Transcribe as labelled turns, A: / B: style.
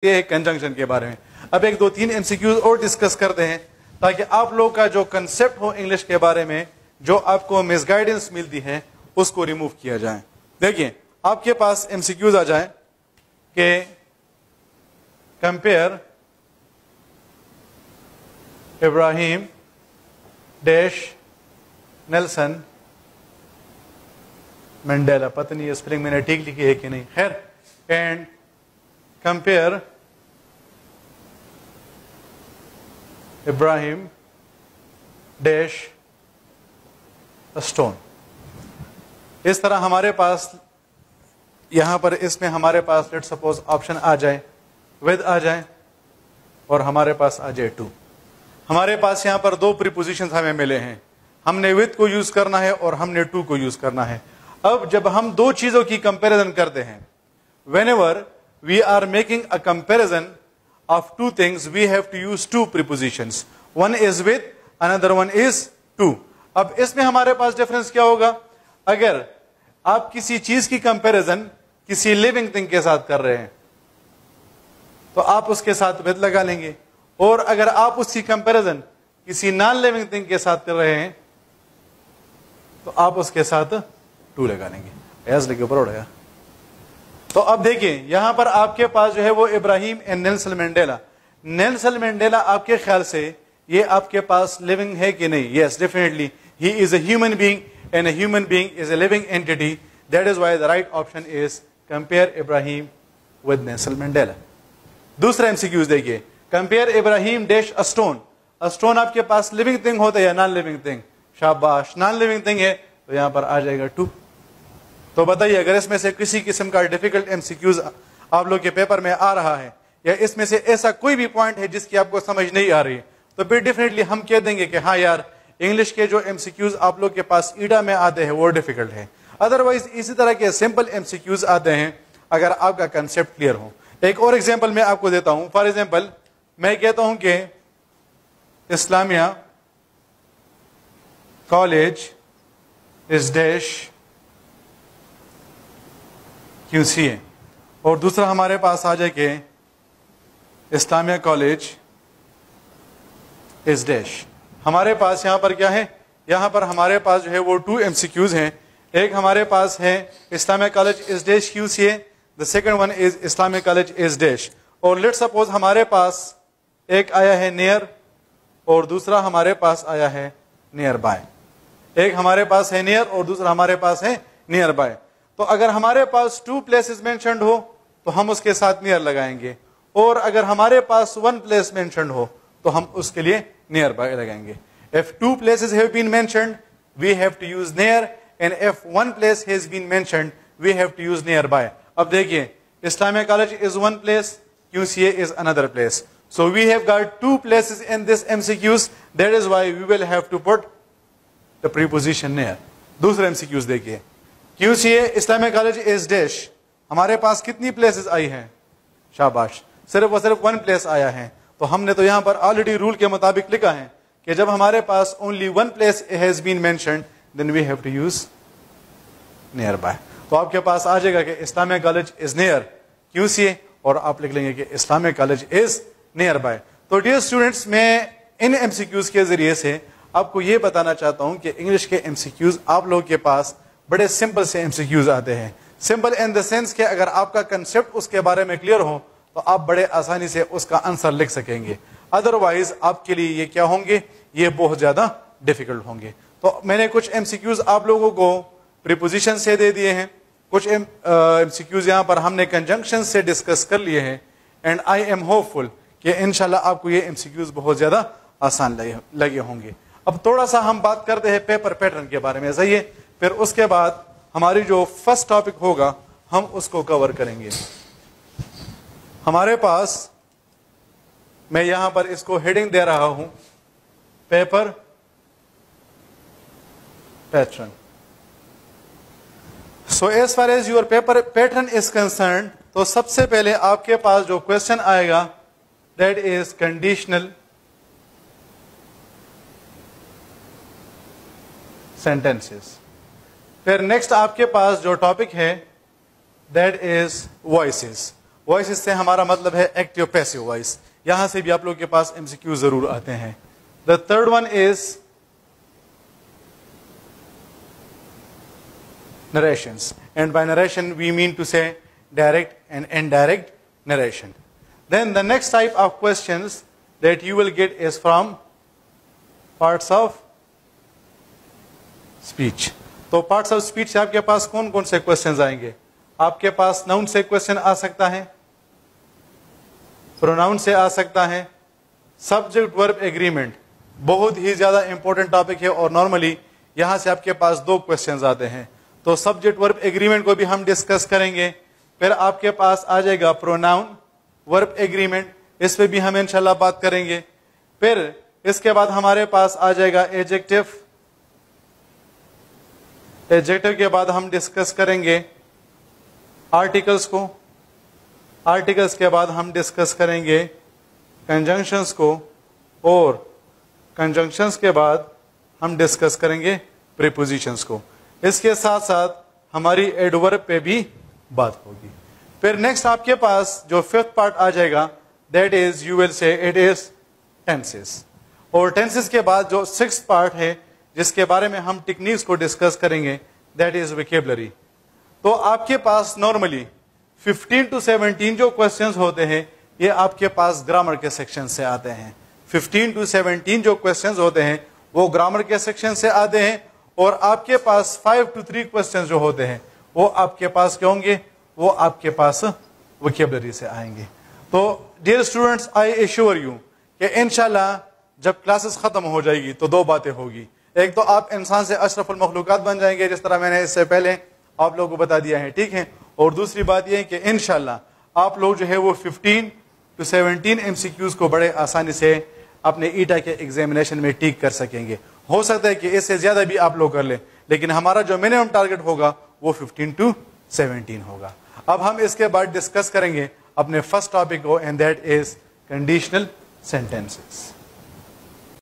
A: یہ ہے کنجنکشن کے بارے میں. اب ایک دو تین MCQs اور ڈسکس کرتے ہیں تاکہ آپ لوگ کا جو کنسپٹ ہو انگلش کے بارے میں, جو آپ کو مس گائیڈنس ملتی ہے, اس کو ریموو کیا جائے. دیکھیے آپ کے پاس MCQs آ جائیں کہ compare Abraham dash Nelson Mandela. پتہ نہیں اسپیلنگ میں نے ٹھیک لکھی ہے کہ نہیں, خیر. And compare Abraham dash stone. اس طرح ہمارے پاس یہاں پر اس میں ہمارے پاس لیٹ سپوز آپشن آ جائے ود آ جائے اور ہمارے پاس آ جائے ٹو. ہمارے پاس یہاں پر دو پریپوزیشنز ہمیں ملے ہیں, ہم نے ود کو یوز کرنا ہے اور ہم نے ٹو کو یوز کرنا ہے. اب جب ہم دو چیزوں کی کمپیریزن کرتے ہیں, whenever we are making a comparison of two things, we have to use two prepositions. One is with, another one is to. اب اس میں ہمارے پاس ڈفرنس کیا ہوگا؟ اگر آپ کسی چیز کی کمپیریزن کسی لیونگ تھنگ کے ساتھ کر رہے ہیں تو آپ اس کے ساتھ with لگا لیں گے, اور اگر آپ اس کی کمپیریزن کسی نان لیونگ تھنگ کے ساتھ کر رہے ہیں تو آپ اس کے ساتھ to لگا لیں گے. ایز لگے اوپر اڑ گیا. تو اب دیکھیں یہاں پر آپ کے پاس جو ہے وہ Abraham and Nelson Mandela. Nelson Mandela آپ کے خیال سے یہ آپ کے پاس لیونگ ہے کہ نہیں؟ Yes definitely he is a human being and a human being is a living entity. That is why the right option is compare Abraham with Nelson Mandela. دوسرا MCQ دیکھیے, compare Abraham dash stone. Stone آپ کے پاس living thing ہوتا ہے یا non living thing? شاباش, non living thing ہے تو یہاں پر آ جائے گا ٹو. تو بتائیے اگر اس میں سے کسی قسم کا ڈیفیکلٹ MCQs آپ لوگ کے پیپر میں آ رہا ہے, یا اس میں سے ایسا کوئی بھی پوائنٹ ہے جس کی آپ کو سمجھ نہیں آ رہی, تو پھر ڈیفینیٹلی ہم کہہ دیں گے کہ ہاں یار انگلش کے جو MCQs آپ لوگ کے پاس ایڈا میں آتے ہیں وہ ڈیفیکلٹ ہے. ادروائز اسی طرح کے سمپل MCQs آتے ہیں اگر آپ کا کنسپٹ کلیئر ہو. ایک اور ایگزامپل میں آپ کو دیتا ہوں. فار ایگزامپل میں کہتا ہوں کہ اسلامیہ کالج از ڈیش QCA, اور دوسرا ہمارے پاس آ جائے کہ اسلامیہ کالج از ڈیش. ہمارے پاس یہاں پر کیا ہے؟ یہاں پر ہمارے پاس جو ہے وہ 2 MCQs ہیں. ایک ہمارے پاس ہے Islamia college is dash QCA, the second one is Islamia college is dash. اور لیٹ سپوز ہمارے پاس ایک آیا ہے نیئر اور دوسرا ہمارے پاس آیا ہے نیئر بائی. ایک ہمارے پاس ہے نیئر اور دوسرا ہمارے پاس ہے نیئر بائی. تو اگر ہمارے پاس 2 places مینشنڈ ہو تو ہم اس کے ساتھ نیئر لگائیں گے, اور اگر ہمارے پاس 1 place مینشنڈ ہو تو ہم اس کے لیے نیئر بائی لگائیں گے. If 2 places have been mentioned, we have to use near, and if 1 place has been mentioned, we have to use nearby. اب دیکھیے اسلامیہ college is 1 place, QCA is another place. So we have got 2 places in this MCQs. That is why we will have to put the preposition near. دوسرا MCQs دیکھیے, QCA Islamia college is dash. ہمارے پاس کتنی places آئی ہیں؟ شاباش, صرف اور صرف 1 place آیا ہے. تو ہم نے تو یہاں پر آلریڈی رول کے مطابق لکھا ہے کہ جب ہمارے پاس only 1 place has been mentioned, then we have to use nearby. تو آپ کے پاس آ جائے گا کہ اسلامیہ کالج از نیئر QCA, اور آپ لکھ لیں گے کہ اسلامیہ کالج از نیئر بائی. تو ڈیئر اسٹوڈینٹس, میں ان MCQs کے ذریعے سے آپ کو یہ بتانا چاہتا ہوں کہ انگلش کے MCQs آپ لوگوں کے پاس بڑے سمپل سے MCQs آتے ہیں. سمپل ان دا سینس کہ اگر آپ کا کنسپٹ اس کے بارے میں کلیئر ہو تو آپ بڑے آسانی سے اس کا آنسر لکھ سکیں گے. ادروائز آپ کے لیے یہ کیا ہوں گے؟ یہ بہت زیادہ ڈیفیکلٹ ہوں گے. تو میں نے کچھ MCQs آپ لوگوں کو پریپوزیشن سے دے دیے ہیں, کچھ MCQs یہاں پر ہم نے کنجنکشن سے ڈسکس کر لیے ہیں, اینڈ آئی ایم ہوپ فل کہ انشاءاللہ آپ کو یہ MCQs بہت زیادہ آسان لگے ہوں گے. اب تھوڑا سا ہم بات کرتے ہیں پیپر پیٹرن کے بارے میں, صحیح ہے؟ پھر اس کے بعد ہماری جو فرسٹ ٹاپک ہوگا ہم اس کو کور کریں گے. ہمارے پاس میں یہاں پر اس کو ہیڈنگ دے رہا ہوں, paper pattern. So as far as your paper pattern is concerned, تو سب سے پہلے آپ کے پاس جو کوشچن آئے گا دیٹ از کنڈیشنل سینٹینسز. پھر نیکسٹ آپ کے پاس جو ٹاپک ہے دیٹ از وائسز. وائس سے ہمارا مطلب ہے ایکٹیو پیسو وائس. یہاں سے بھی آپ لوگوں کے پاس MCQ ضرور آتے ہیں. The third one is narrations, and by narration we mean to say direct and indirect narration. Then the next type of questions that you will get is from parts of speech. تو parts of speech سے آپ کے پاس کون کون سے questions آئیں گے؟ آپ کے پاس noun سے question آ سکتا ہے, pronoun سے آ سکتا ہے, subject verb agreement بہت ہی زیادہ امپورٹنٹ ٹاپک ہے, اور نارملی یہاں سے آپ کے پاس 2 questions آتے ہیں. تو سبجیکٹ ورب ایگریمنٹ کو بھی ہم ڈسکس کریں گے. پھر آپ کے پاس آ جائے گا پروناؤن ورب ایگریمنٹ, اس پہ بھی ہم انشاءاللہ بات کریں گے. پھر اس کے بعد ہمارے پاس آ جائے گا ایڈجیکٹو. ایڈجیکٹو کے بعد ہم ڈسکس کریں گے آرٹیکلس کو. آرٹیکلس کے بعد ہم ڈسکس کریں گے کنجنکشنس کو, اور کنجنکشنس کے بعد ہم ڈسکس کریں گے پریپوزیشنس کو. اس کے ساتھ ساتھ ہماری ایڈورب پہ بھی بات ہوگی. پھر نیکسٹ آپ کے پاس جو 5th پارٹ آ جائے گا, دیٹ از یو ول سے اٹ از ٹینسز. اور ٹینسز کے بعد جو 6th پارٹ ہے جس کے بارے میں ہم ٹیکنیکس کو ڈسکس کریں گے, دیٹ از ویکیبلری. تو آپ کے پاس نارملی 15 to 17 جو کوشچنز ہوتے ہیں یہ آپ کے پاس گرامر کے سیکشن سے آتے ہیں. 15 to 17 جو کوشچنز ہوتے ہیں وہ گرامر کے سیکشن سے آتے ہیں, اور آپ کے پاس 5 to 3 کوشچنز جو ہوتے ہیں وہ آپ کے پاس کیا ہوں گے, وہ آپ کے پاس ویکیبلری سے آئیں گے. تو dear students, I assure you کہ انشاءاللہ جب کلاسز ختم ہو جائے گی تو 2 باتیں ہوگی. ایک تو آپ انسان سے اشرف المخلوقات بن جائیں گے, جس طرح میں نے اس سے پہلے آپ لوگوں کو بتا دیا ہے, ٹھیک ہے. اور دوسری بات یہ ہے کہ انشاءاللہ آپ لوگ جو ہے وہ 15 to 17 MCQs کو بڑے آسانی سے اپنے ایٹا کے ایگزامینیشن میں ٹیک کر سکیں گے. ہو سکتا ہے کہ اس سے زیادہ بھی آپ لوگ کر لیں, لیکن ہمارا جو منیمم ٹارگٹ ہوگا وہ 15 to 17 ہوگا. اب ہم اس کے بعد ڈسکس کریں گے اپنے فرسٹ ٹاپک کو, and that is conditional sentences.